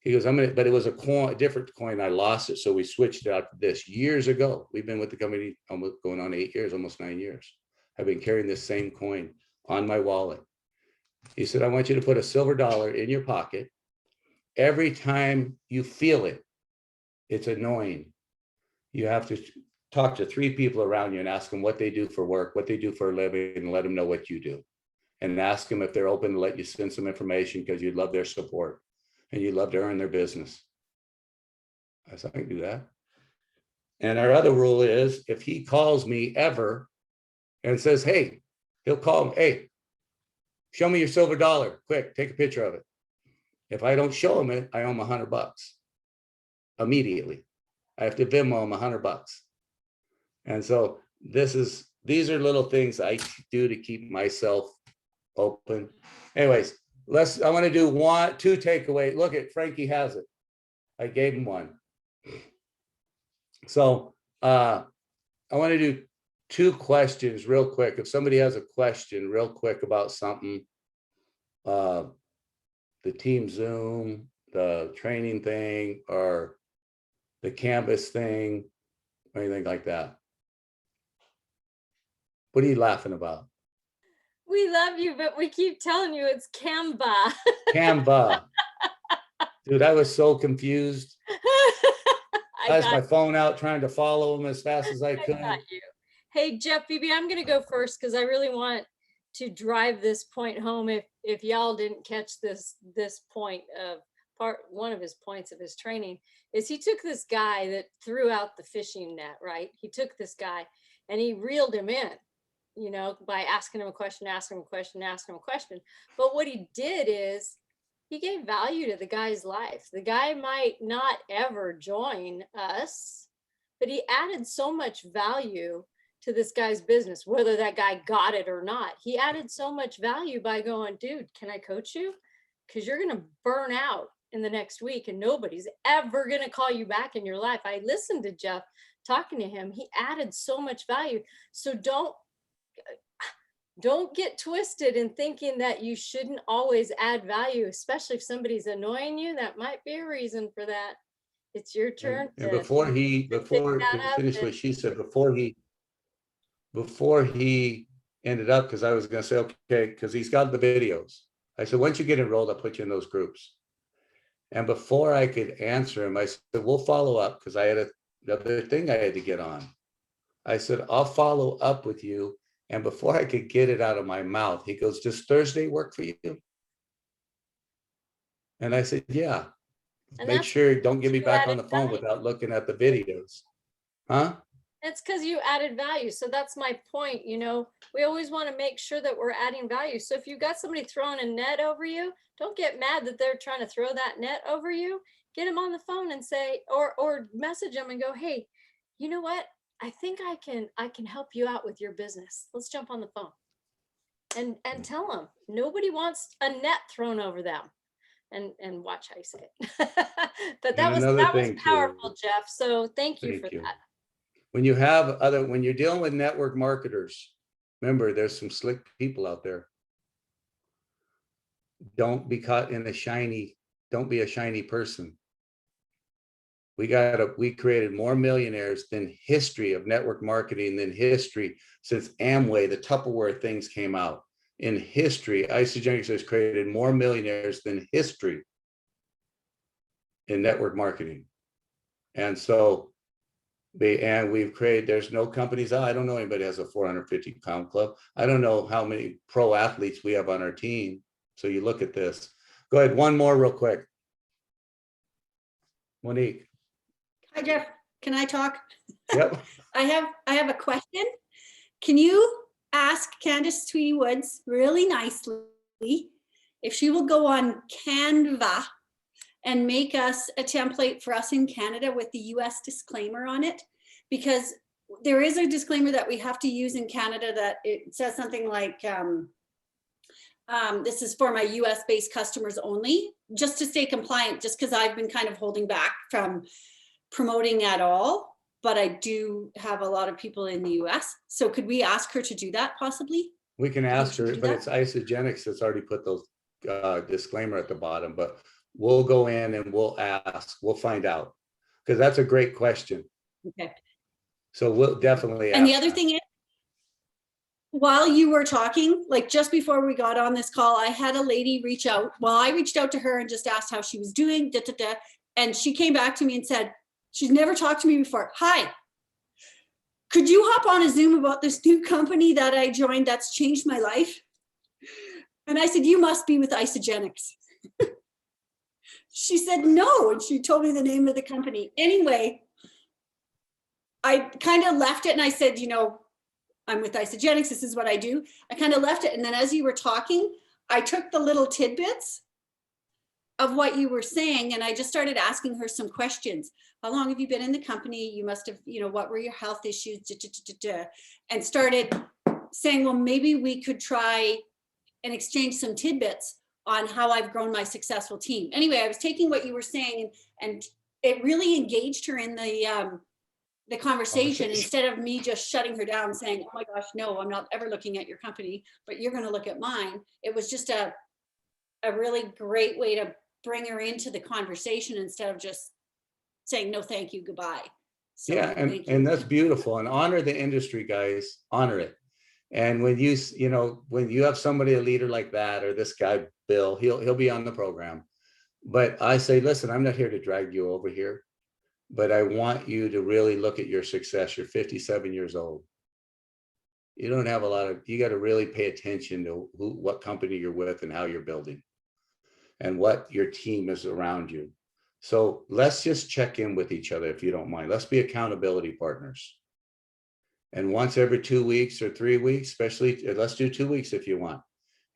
he goes, but it was a different coin. I lost it. So we switched it out to this years ago. We've been with the company almost going on 8 years, almost 9 years. I've been carrying this same coin on my wallet. He said, I want you to put a silver dollar in your pocket. Every time you feel it, it's annoying. You have to talk to 3 people around you and ask them what they do for work, what they do for a living, and let them know what you do. And ask them if they're open to let you send some information because you'd love their support and you'd love to earn their business. I said, I can do that. And our other rule is if he calls me ever and says, hey, he'll call me, hey, show me your silver dollar, quick, take a picture of it. If I don't show him it, I owe him $100 immediately. I have to Venmo him $100. And so these are little things I do to keep myself open. Anyways, I want to do 2 takeaways. Look at Frankie has it. I gave him one. So I want to do 2 questions real quick. If somebody has a question real quick about something, the team Zoom, the training thing, or the Canvas thing, or anything like that. What are you laughing about?
We love you, but we keep telling you it's Canva.
Canva. Dude, I was so confused. I had my phone out trying to follow him as fast as I could.
Got you. Hey, Jeff Beebe, I'm going to go first because I really want to drive this point home. If y'all didn't catch this point of one of his points of his training is he took this guy that threw out the fishing net, right? He took this guy and he reeled him in, by asking him a question, asking him a question, asking him a question. But what he did is he gave value to the guy's life. The guy might not ever join us, but he added so much value to this guy's business, whether that guy got it or not. He added so much value by going, dude, can I coach you? because you're going to burn out in the next week and nobody's ever going to call you back in your life. I listened to Jeff talking to him. He added so much value. So don't get twisted in thinking that you shouldn't always add value, especially if somebody's annoying you. That might be a reason for that. It's your turn.
And before to finish what she said, before he ended up, because I was going to say, okay, because he's got the videos. I said, once you get enrolled, I'll put you in those groups. And before I could answer him, I said, we'll follow up, because I had another thing I had to get on. I said, I'll follow up with you. And before I could get it out of my mouth, he goes, does Thursday work for you? And I said, yeah.
And
make sure, don't get me back on the phone without looking at the videos. Huh?
It's because you added value. So that's my point. You know, we always want to make sure that we're adding value. So if you've got somebody throwing a net over you, don't get mad that they're trying to throw that net over you. Get them on the phone and say, or message them and go, hey, you know what? I think I can help you out with your business. Let's jump on the phone and tell them nobody wants a net thrown over them. And watch how you say it. But that was powerful, Jeff. So thank you for that.
When you're dealing with network marketers, remember there's some slick people out there. Don't be caught in don't be a shiny person. We created more millionaires than history of network marketing than history since Amway, the Tupperware things came out. In history, Isagenix has created more millionaires than history in network marketing. And so, we've created, there's no companies, I don't know anybody has a 450-pound club. I don't know how many pro athletes we have on our team. So you look at this. Go ahead, one more real quick. Monique.
Hi, Jeff. Can I talk?
Yep.
I have a question. Can you ask Candace Tweedy Woods really nicely if she will go on Canva and make us a template for us in Canada with the US disclaimer on it? Because there is a disclaimer that we have to use in Canada that it says something like, this is for my US based customers only, just to stay compliant, just because I've been kind of holding back from promoting at all, but I do have a lot of people in the US. So could we ask her to do that possibly?
We can ask her, but it's Isagenix that's already put those disclaimer at the bottom, but we'll go in and we'll ask, we'll find out, because that's a great question.
Okay.
So we'll definitely ask.
And the other thing is, while you were talking, like just before we got on this call, I had a lady reach out. Well, I reached out to her and just asked how she was doing, and she came back to me and said, she's never talked to me before. Hi, could you hop on a Zoom about this new company that I joined that's changed my life? And I said, you must be with Isagenix. She said, no. And she told me the name of the company. Anyway, I kind of left it and I said, you know, I'm with Isagenix. This is what I do. I kind of left it. And then as you were talking, I took the little tidbits of what you were saying, and I just started asking her some questions. How long have you been in the company? You must have, you know, what were your health issues? And started saying, well, maybe we could try and exchange some tidbits on how I've grown my successful team. Anyway, I was taking what you were saying, and it really engaged her in the conversation instead of me just shutting her down saying, oh my gosh, no, I'm not ever looking at your company, but you're going to look at mine. It was just a really great way to bring her into the conversation instead of just saying, no, thank you, goodbye. So,
yeah, and that's beautiful. And honor the industry, guys, honor it. And when when you have somebody, a leader like that, or this guy, Bill, he'll be on the program. But I say, listen, I'm not here to drag you over here, but I want you to really look at your success. You're 57 years old. You don't have you got to really pay attention to what company you're with and how you're building and what your team is around you. So let's just check in with each other, if you don't mind. Let's be accountability partners. And once every 2 weeks or 3 weeks, especially, let's do 2 weeks if you want.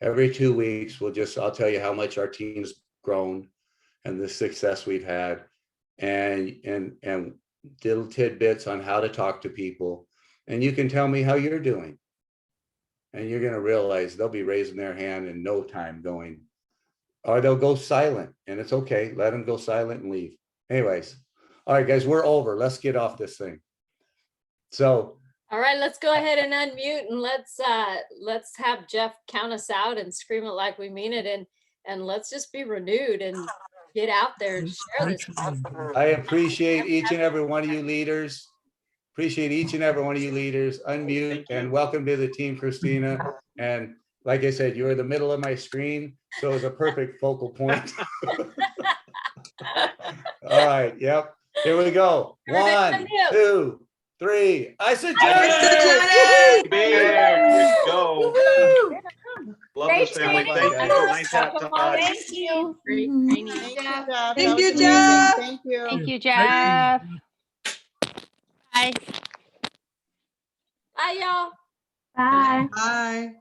Every 2 weeks, I'll tell you how much our team's grown and the success we've had, and little tidbits on how to talk to people. And you can tell me how you're doing. And you're going to realize they'll be raising their hand in no time going, or they'll go silent, and it's okay. Let them go silent and leave. Anyways, all right, guys, we're over. Let's get off this thing. So,
All right, let's go ahead and unmute and let's have Jeff count us out and scream it like we mean it, and let's just be renewed and get out there and share this.
I appreciate each and every one of you leaders. Appreciate each and every one of you leaders. Unmute and welcome to the team, Christina. And like I said, you're in the middle of my screen, so it's a perfect focal point. All right, yep. Here we go.
Everybody
1,
unmute.
2, 3. Isagenix!
There we go.
Woohoo!
Love this family. Thank you. Nice hat touch.
Thank you.
Great
Mhm.
training.
Thank
Jeff.
you,
That
Thank
was
you,
amazing.
Jeff.
Thank you.
Thank you, Jeff. Bye.
Bye, y'all.
Bye.
Bye.